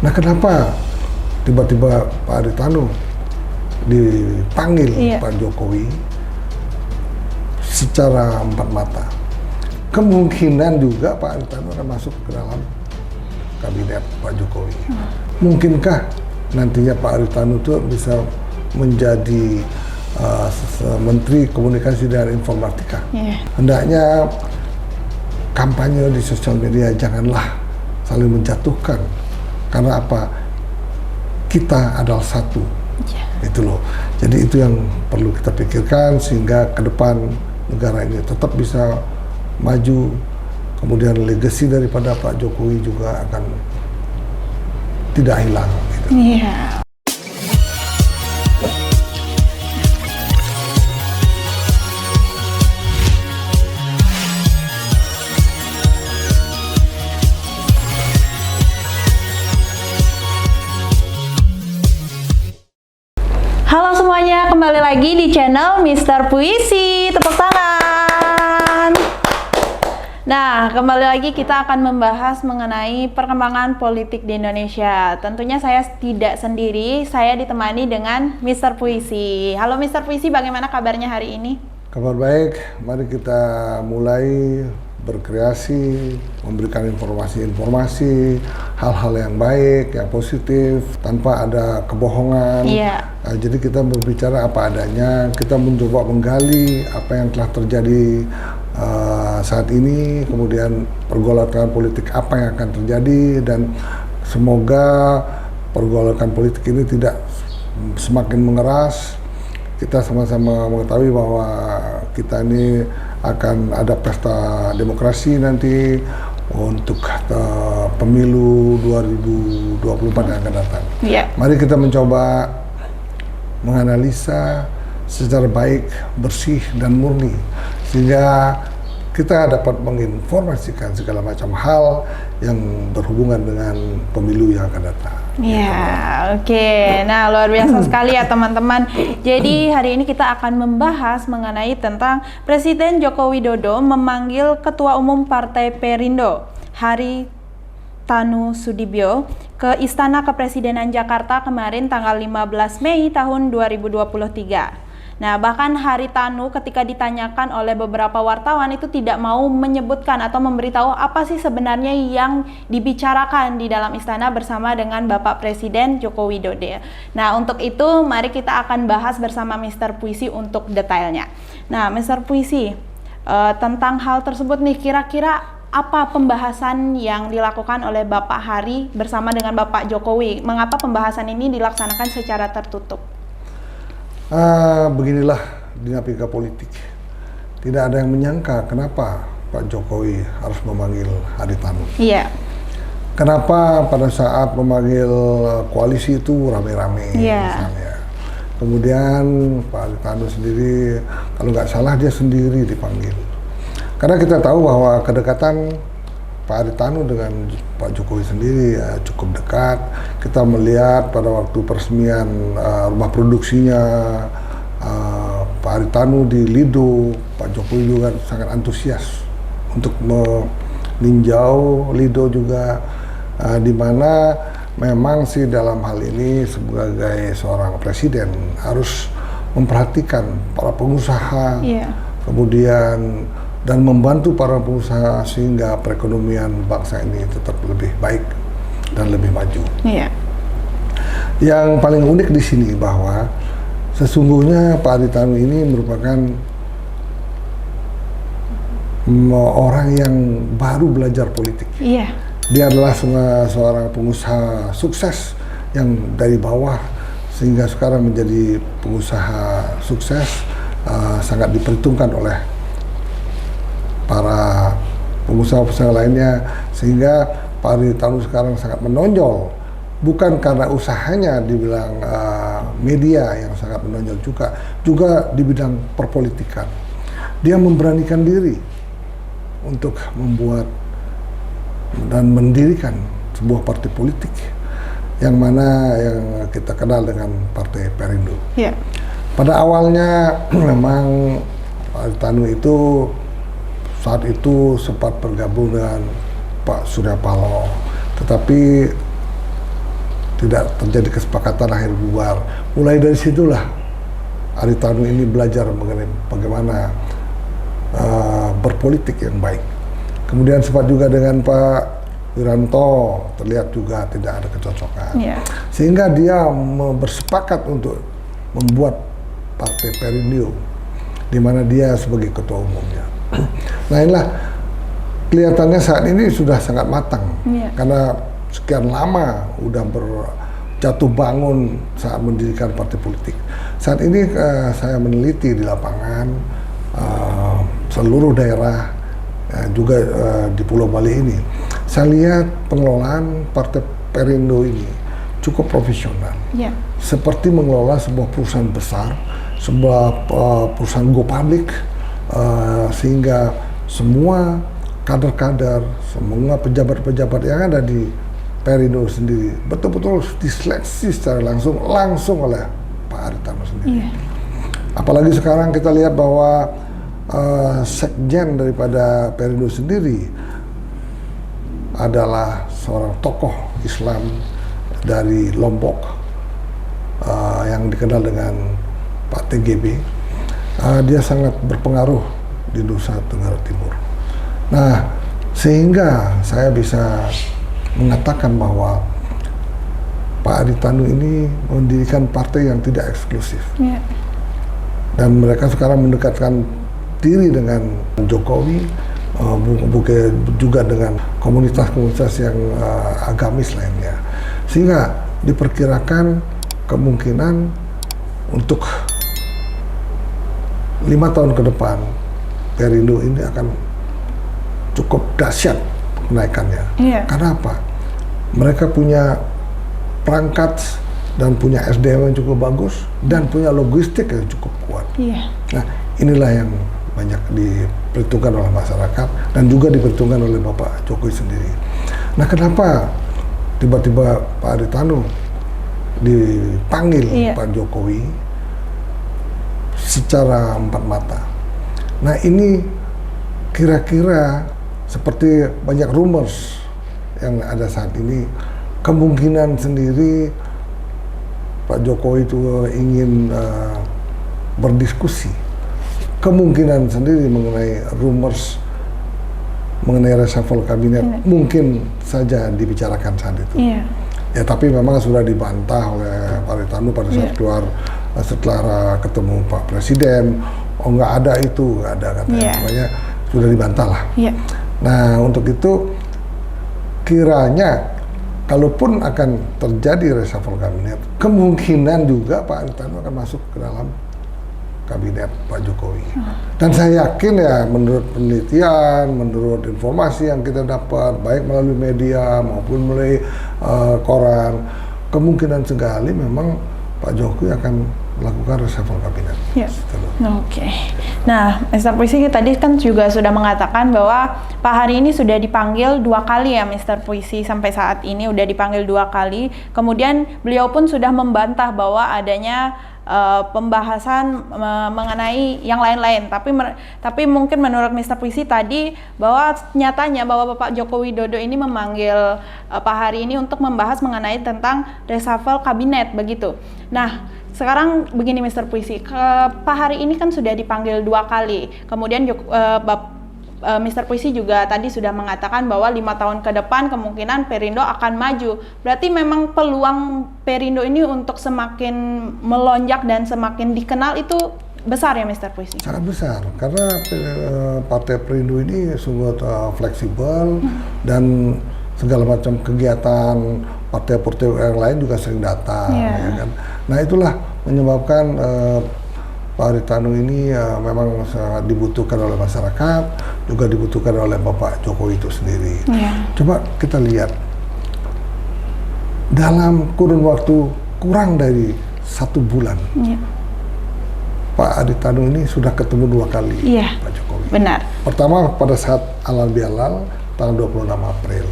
Nah, kenapa tiba-tiba Pak Haritanu dipanggil Pak Jokowi secara empat mata? Kemungkinan juga Pak Haritanu akan masuk ke dalam kabinet Pak Jokowi. Mungkinkah nantinya Pak Haritanu itu bisa menjadi Menteri Komunikasi dan Informatika? Hendaknya kampanye di sosial media janganlah saling menjatuhkan. Karena apa? Kita adalah satu. Itu loh. Jadi itu yang perlu kita pikirkan sehingga ke depan negara ini tetap bisa maju. Kemudian legasi daripada Pak Jokowi juga akan tidak hilang. Gitu. Halo semuanya, kembali lagi di channel Mr. Puisi. Tepuk tangan. Nah, kembali lagi kita akan membahas mengenai perkembangan politik di Indonesia. Tentunya saya tidak sendiri, saya ditemani dengan Mr. Puisi. Halo Mr. Puisi, bagaimana kabarnya hari ini? Kabar baik, mari kita mulai berkreasi, memberikan informasi-informasi, hal-hal yang baik, yang positif, tanpa ada kebohongan. Jadi kita berbicara apa adanya, kita mencoba menggali apa yang telah terjadi saat ini, kemudian pergolakan politik apa yang akan terjadi, dan semoga pergolakan politik ini tidak semakin mengeras. Kita sama-sama mengetahui bahwa kita ini akan ada pesta demokrasi nanti untuk pemilu 2024 yang akan datang. Mari kita mencoba menganalisa secara baik, bersih, dan murni, sehingga kita dapat menginformasikan segala macam hal yang berhubungan dengan pemilu yang akan datang. Nah luar biasa sekali ya teman-teman. Jadi hari ini kita akan membahas mengenai tentang Presiden Joko Widodo memanggil Ketua Umum Partai Perindo, Haritanu Sudibyo, ke Istana Kepresidenan Jakarta kemarin tanggal 15 Mei tahun 2023. Nah, bahkan Haritanu ketika ditanyakan oleh beberapa wartawan itu tidak mau menyebutkan atau memberitahu apa sih sebenarnya yang dibicarakan di dalam istana bersama dengan Bapak Presiden Joko Widodo. Nah, untuk itu mari kita akan bahas bersama Mr. Puisi untuk detailnya. Nah, Mr. Puisi, tentang hal tersebut nih, kira-kira apa pembahasan yang dilakukan oleh Bapak Hari bersama dengan Bapak Jokowi? Mengapa pembahasan ini dilaksanakan secara tertutup? Beginilah dinamika politik. Tidak ada yang menyangka kenapa Pak Jokowi harus memanggil Haritanu. Kenapa pada saat memanggil koalisi itu rame-rame misalnya. Kemudian Pak Haritanu sendiri, kalau nggak salah dia sendiri dipanggil. Karena kita tahu bahwa kedekatan Pak Haritanu dengan Pak Jokowi sendiri cukup dekat. Kita melihat pada waktu peresmian rumah produksinya Pak Haritanu di Lido, Pak Jokowi juga sangat antusias untuk meninjau Lido juga, di mana memang sih dalam hal ini sebagai seorang presiden harus memperhatikan para pengusaha, kemudian dan membantu para pengusaha sehingga perekonomian bangsa ini tetap lebih baik dan lebih maju. Yang paling unik di sini bahwa sesungguhnya Pak Haritanu ini merupakan orang yang baru belajar politik. Dia adalah seorang pengusaha sukses yang dari bawah sehingga sekarang menjadi pengusaha sukses, sangat diperhitungkan oleh para pengusaha-pengusaha lainnya, sehingga Pak Haritanu sekarang sangat menonjol, bukan karena usahanya dibilang media yang sangat menonjol, juga di bidang perpolitikan. Dia memberanikan diri untuk membuat dan mendirikan sebuah partai politik yang mana yang kita kenal dengan Partai Perindo. Pada awalnya memang Pak Haritanu itu saat itu sempat bergabung dengan Pak Surya Paloh, tetapi tidak terjadi kesepakatan akhir bubar. Mulai dari situlah Haritanu ini belajar mengenai bagaimana berpolitik yang baik. Kemudian sempat juga dengan Pak Wiranto, terlihat juga tidak ada kecocokan. Sehingga dia bersepakat untuk membuat Partai Perindo, di mana dia sebagai ketua umumnya. Nah inilah kelihatannya saat ini sudah sangat matang, karena sekian lama udah berjatuh bangun saat mendirikan partai politik. Saat ini saya meneliti di lapangan seluruh daerah, juga di Pulau Bali ini. Saya lihat pengelolaan Partai Perindo ini cukup profesional, seperti mengelola sebuah perusahaan besar, sebuah perusahaan go public, sehingga semua kader-kader, semua pejabat-pejabat yang ada di Perindo sendiri betul-betul diseleksi secara langsung oleh Pak Haritanu sendiri. Apalagi sekarang kita lihat bahwa sekjen daripada Perindo sendiri adalah seorang tokoh Islam dari Lombok yang dikenal dengan Pak TGB. Dia sangat berpengaruh di Nusa Tenggara Timur. Nah, sehingga saya bisa mengatakan bahwa Pak Haritanu ini mendirikan partai yang tidak eksklusif. Dan mereka sekarang mendekatkan diri dengan Jokowi, bukan juga dengan komunitas-komunitas yang agamis lainnya. Sehingga diperkirakan kemungkinan untuk 5 tahun ke depan Perindo ini akan cukup dahsyat kenaikannya. Karena apa? Mereka punya perangkat dan punya SDM yang cukup bagus dan punya logistik yang cukup kuat. Nah, inilah yang banyak diperhitungkan oleh masyarakat dan juga diperhitungkan oleh Bapak Jokowi sendiri. Nah, kenapa tiba-tiba Pak Haritanu dipanggil Pak Jokowi secara empat mata? Nah, ini kira-kira seperti banyak rumors yang ada saat ini, kemungkinan sendiri Pak Jokowi itu ingin berdiskusi, kemungkinan sendiri mengenai rumors mengenai reshuffle kabinet mungkin saja dibicarakan saat itu. Ya, tapi memang sudah dibantah oleh Pak Haritanu pada saat keluar setelah ketemu Pak Presiden. Oh, nggak ada itu, nggak ada katanya. Makanya sudah dibantah lah. Nah, untuk itu kiranya kalaupun akan terjadi reshuffle kabinet, kemungkinan juga Pak Haritanu akan masuk ke dalam kabinet Pak Jokowi. Dan saya yakin ya, menurut penelitian, menurut informasi yang kita dapat, baik melalui media maupun melalui koran, kemungkinan sekali memang Pak Jokowi akan melakukan reshuffle kabinet. Nah, Mr. Puisi tadi kan juga sudah mengatakan bahwa Pak Hari ini sudah dipanggil 2 kali ya, Mr. Puisi, sampai saat ini udah dipanggil 2 kali. Kemudian beliau pun sudah membantah bahwa adanya pembahasan mengenai yang lain-lain. Tapi mungkin menurut Mr. Puisi tadi bahwa nyatanya bahwa Bapak Joko Widodo ini memanggil Pak Hari ini untuk membahas mengenai tentang reshuffle kabinet begitu. Nah, sekarang begini Mr. Puisi, Pak Hari ini kan sudah dipanggil 2 kali. Kemudian Mr. Puisi juga tadi sudah mengatakan bahwa 5 tahun ke depan kemungkinan Perindo akan maju. Berarti memang peluang Perindo ini untuk semakin melonjak dan semakin dikenal itu besar ya Mr. Puisi? Sangat besar, karena Partai Perindo ini sungguh fleksibel dan segala macam kegiatan partai-partai yang lain juga sering datang. Ya kan? Nah, itulah menyebabkan Pak Haritanu ini memang sangat dibutuhkan oleh masyarakat, juga dibutuhkan oleh Bapak Jokowi itu sendiri. Coba kita lihat, dalam kurun waktu kurang dari 1 bulan, Pak Haritanu ini sudah ketemu 2 kali Pak Jokowi. Benar. Pertama pada saat halal bihalal tanggal 26 April.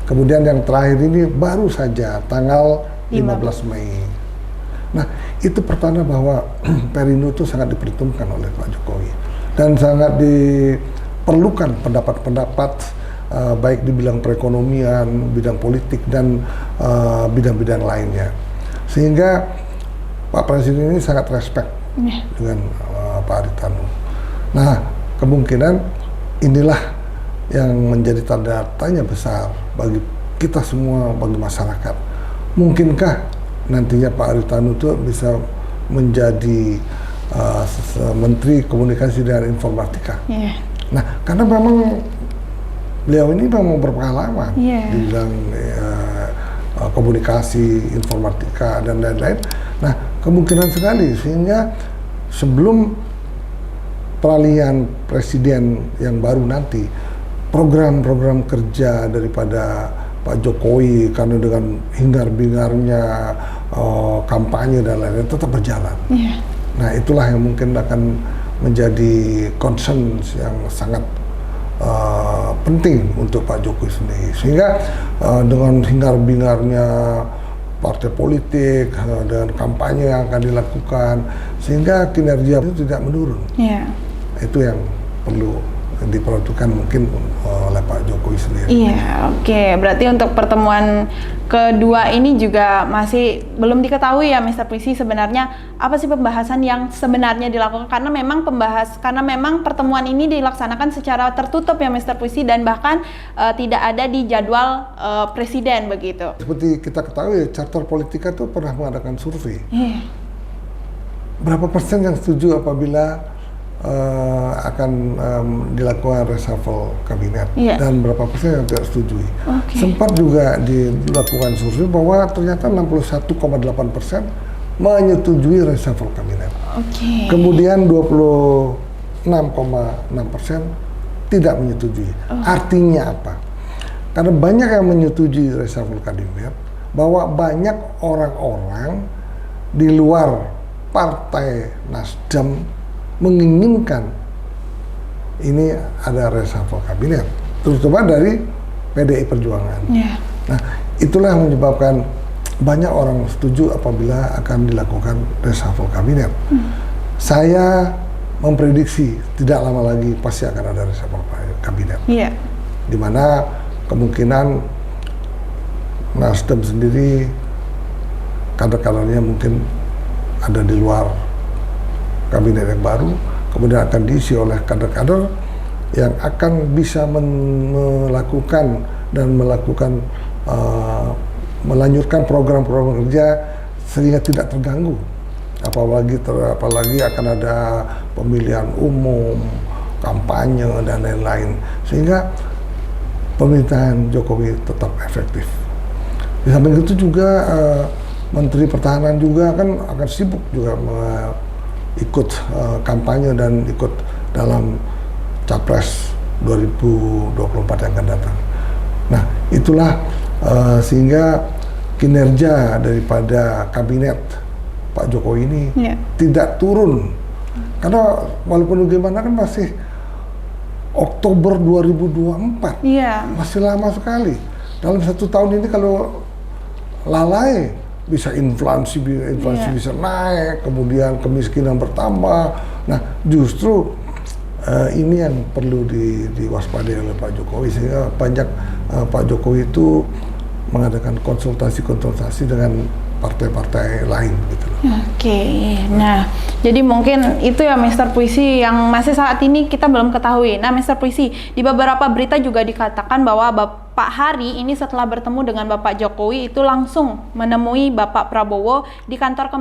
Kemudian yang terakhir ini baru saja tanggal 15 Mei. Nah, itu pertanda bahwa Perindo itu sangat diperhitungkan oleh Pak Jokowi dan sangat diperlukan pendapat-pendapat baik di bidang perekonomian, bidang politik, dan bidang-bidang lainnya. Sehingga Pak Presiden ini sangat respect dengan Pak Haritanu. Nah, kemungkinan inilah yang menjadi tanda tanya besar bagi kita semua, bagi masyarakat. Mungkinkah nantinya Pak Haritanu itu bisa menjadi Menteri Komunikasi dan Informatika? Nah, karena memang beliau ini memang berpengalaman di bidang komunikasi, informatika, dan lain-lain. Nah, kemungkinan sekali, sehingga sebelum peralihan presiden yang baru nanti, program-program kerja daripada Pak Jokowi, karena dengan hingar-bingarnya kampanye dan lain-lain tetap berjalan. Nah, itulah yang mungkin akan menjadi concern yang sangat penting untuk Pak Jokowi sendiri. Sehingga dengan hingar-bingarnya partai politik dan kampanye yang akan dilakukan, sehingga kinerja itu tidak menurun. Itu yang perlu diperhatikan mungkin oleh Pak Jokowi sendiri. Oke. Berarti untuk pertemuan kedua ini juga masih belum diketahui ya, Mr. Puisi, sebenarnya apa sih pembahasan yang sebenarnya dilakukan, karena memang pertemuan ini dilaksanakan secara tertutup ya, Mr. Puisi, dan bahkan tidak ada di jadwal presiden begitu. Seperti kita ketahui, Carta Politika itu pernah mengadakan survei. Berapa persen yang setuju apabila akan dilakukan reshuffle kabinet, dan berapa persen yang tidak setuju. Sempat juga dilakukan survei bahwa ternyata 61,8% menyetujui reshuffle kabinet. Kemudian 26,6% tidak menyetujui. Artinya apa? Karena banyak yang menyetujui reshuffle kabinet, bahwa banyak orang-orang di luar Partai Nasdem menginginkan ini ada reshuffle kabinet, terutama dari PDI Perjuangan. Nah, itulah yang menyebabkan banyak orang setuju apabila akan dilakukan reshuffle kabinet. Saya memprediksi tidak lama lagi pasti akan ada reshuffle kabinet. Di mana kemungkinan Nasdem sendiri kader-kadernya mungkin ada di luar kabinet yang baru, kemudian akan diisi oleh kader-kader yang akan bisa melakukan melanjutkan program-program kerja sehingga tidak terganggu. Apalagi akan ada pemilihan umum, kampanye, dan lain-lain, sehingga pemerintahan Jokowi tetap efektif. Di samping itu juga Menteri Pertahanan juga kan akan sibuk juga ikut kampanye dan ikut dalam Capres 2024 yang akan datang. Nah, itulah sehingga kinerja daripada kabinet Pak Jokowi ini tidak turun. Karena walaupun bagaimana kan masih Oktober 2024, masih lama sekali. Dalam 1 tahun ini kalau lalai, bisa inflasi bisa naik, kemudian kemiskinan bertambah. Nah, justru ini yang perlu diwaspadai oleh Pak Jokowi, sehingga banyak Pak Jokowi itu mengadakan konsultasi dengan partai-partai lain gitu loh. Nah, jadi mungkin itu ya Mr. Puisi yang masih saat ini kita belum ketahui. Nah, Mr. Puisi, di beberapa berita juga dikatakan bahwa Bapak Hari ini setelah bertemu dengan Bapak Jokowi itu langsung menemui Bapak Prabowo di kantor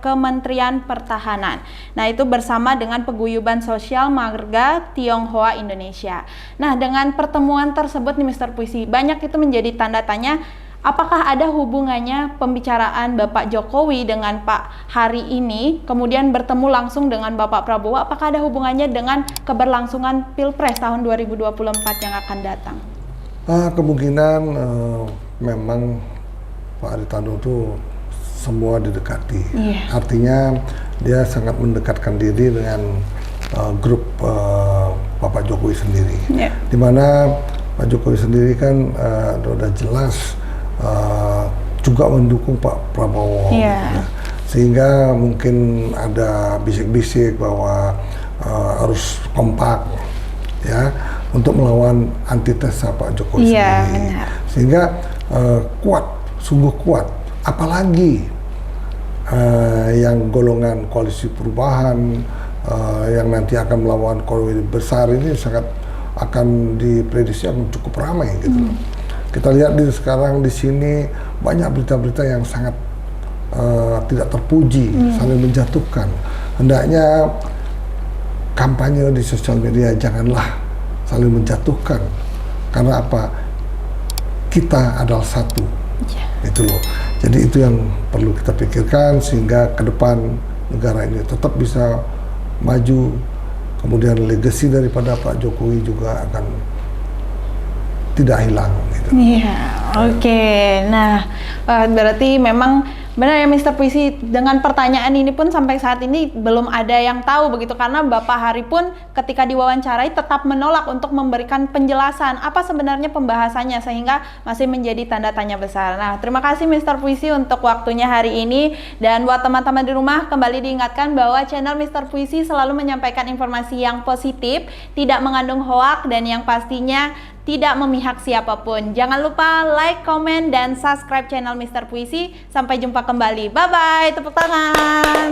Kementerian Pertahanan. Nah, itu bersama dengan Paguyuban Sosial Marga Tionghoa Indonesia. Nah, dengan pertemuan tersebut nih Mr. Puisi, banyak itu menjadi tanda tanya, apakah ada hubungannya pembicaraan Bapak Jokowi dengan Pak Hari ini, kemudian bertemu langsung dengan Bapak Prabowo, apakah ada hubungannya dengan keberlangsungan Pilpres tahun 2024 yang akan datang? Kemungkinan memang Pak Haritanu itu semua didekati. Artinya dia sangat mendekatkan diri dengan grup Bapak Jokowi sendiri. Di mana Pak Jokowi sendiri kan sudah jelas juga mendukung Pak Prabowo, sehingga mungkin ada bisik-bisik bahwa harus kompak, ya, untuk melawan antitesa Pak Jokowi sendiri. Benar. Sehingga kuat, sungguh kuat. Apalagi yang golongan koalisi perubahan yang nanti akan melawan koalisi besar ini sangat akan diprediksi akan cukup ramai gitu. Kita lihat sekarang di sini banyak berita-berita yang sangat tidak terpuji, saling menjatuhkan. Hendaknya kampanye di sosial media janganlah saling menjatuhkan, karena apa? Kita adalah satu, itu loh. Jadi itu yang perlu kita pikirkan sehingga ke depan negara ini tetap bisa maju. Kemudian legasi daripada Pak Jokowi juga akan tidak hilang gitu. Iya, oke. Nah, berarti memang benar ya Mr. Puisi, dengan pertanyaan ini pun sampai saat ini belum ada yang tahu begitu, karena Bapak Hari pun ketika diwawancarai tetap menolak untuk memberikan penjelasan apa sebenarnya pembahasannya, sehingga masih menjadi tanda tanya besar. Nah, terima kasih Mr. Puisi untuk waktunya hari ini, dan buat teman-teman di rumah kembali diingatkan bahwa channel Mr. Puisi selalu menyampaikan informasi yang positif, tidak mengandung hoak, dan yang pastinya tidak memihak siapapun. Jangan lupa like, komen, dan subscribe channel Mr. Puisi. Sampai jumpa kembali. Bye-bye. Tepuk tangan.